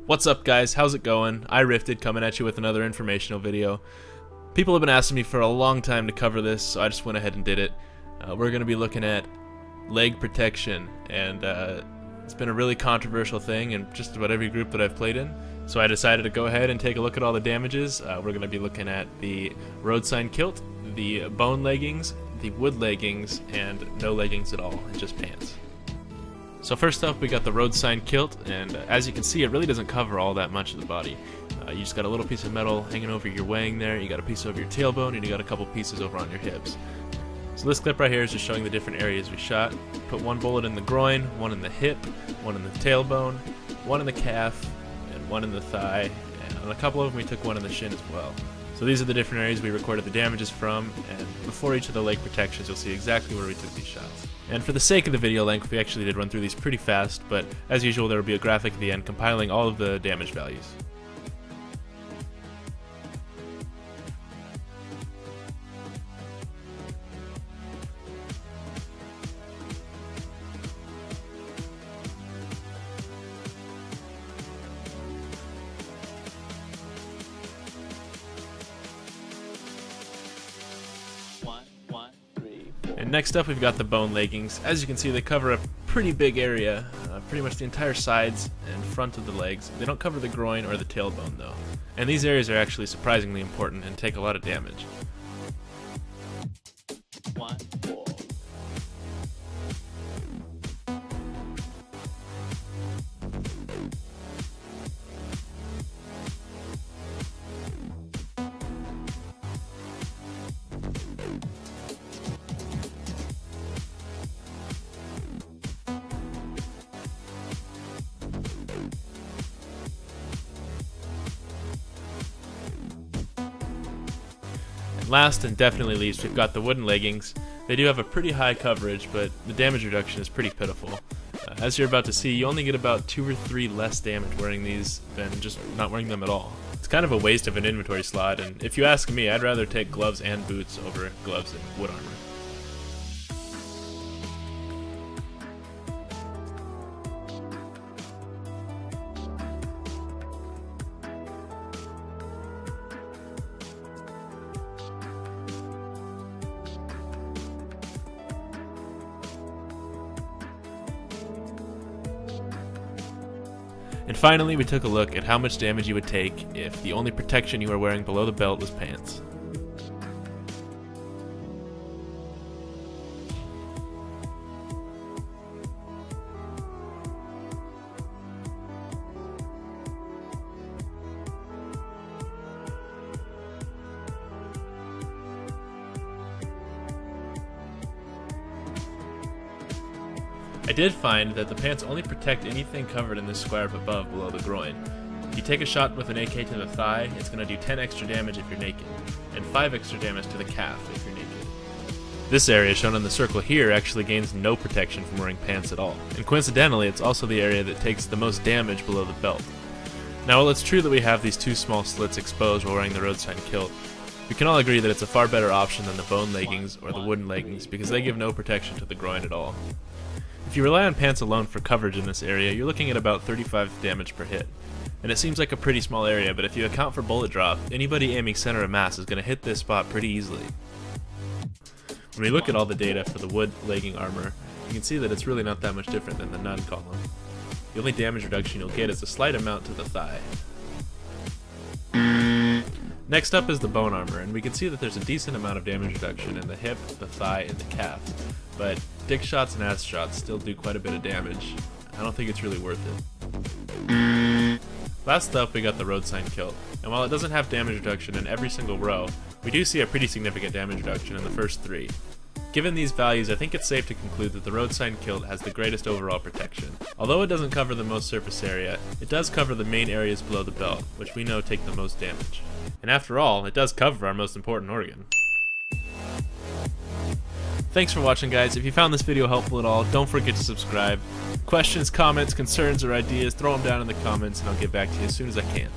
What's up guys, how's it going? iRifted coming at you with another informational video. People have been asking me for a long time to cover this, so I just went ahead and did it. We're going to be looking at leg protection, and it's been a really controversial thing in just about every group that I've played in. So I decided to go ahead and take a look at all the damages. We're going to be looking at the road sign kilt, the bone leggings, the wood leggings, and no leggings at all, and just pants. So first up, we got the road sign kilt, and as you can see, it really doesn't cover all that much of the body. You just got a little piece of metal hanging over your wang there, you got a piece over your tailbone, and you got a couple pieces over on your hips. So this clip right here is just showing the different areas we shot. Put one bullet in the groin, one in the hip, one in the tailbone, one in the calf, and one in the thigh, and on a couple of them we took one in the shin as well. So these are the different areas we recorded the damages from, and before each of the leg protections you'll see exactly where we took these shots. And for the sake of the video length, we actually did run through these pretty fast, but as usual there will be a graphic at the end compiling all of the damage values. And next up we've got the bone leggings. As you can see, they cover a pretty big area, pretty much the entire sides and front of the legs. They don't cover the groin or the tailbone though. And these areas are actually surprisingly important and take a lot of damage. Last and definitely least, we've got the wooden leggings. They do have a pretty high coverage, but the damage reduction is pretty pitiful. As you're about to see, you only get about 2 or 3 less damage wearing these than just not wearing them at all. It's kind of a waste of an inventory slot, and if you ask me, I'd rather take gloves and boots over gloves and wood armor. And finally, we took a look at how much damage you would take if the only protection you were wearing below the belt was pants. I did find that the pants only protect anything covered in this square up above below the groin. If you take a shot with an AK to the thigh, it's going to do 10 extra damage if you're naked, and 5 extra damage to the calf if you're naked. This area shown in the circle here actually gains no protection from wearing pants at all, and coincidentally it's also the area that takes the most damage below the belt. Now while it's true that we have these 2 small slits exposed while wearing the road sign kilt, we can all agree that it's a far better option than the bone leggings or the wooden leggings because they give no protection to the groin at all. If you rely on pants alone for coverage in this area, you're looking at about 35 damage per hit. And it seems like a pretty small area, but if you account for bullet drop, anybody aiming center of mass is going to hit this spot pretty easily. When we look at all the data for the wood legging armor, you can see that it's really not that much different than the none column. The only damage reduction you'll get is a slight amount to the thigh. Next up is the bone armor, and we can see that there's a decent amount of damage reduction in the hip, the thigh, and the calf, but dick shots and ass shots still do quite a bit of damage. I don't think it's really worth it. Last up, we got the road sign kilt, and while it doesn't have damage reduction in every single row, we do see a pretty significant damage reduction in the first 3. Given these values, I think it's safe to conclude that the road sign kilt has the greatest overall protection. Although it doesn't cover the most surface area, it does cover the main areas below the belt, which we know take the most damage. And after all, it does cover our most important organ. Thanks for watching, guys. If you found this video helpful at all, don't forget to subscribe. Questions, comments, concerns, or ideas, throw them down in the comments and I'll get back to you as soon as I can.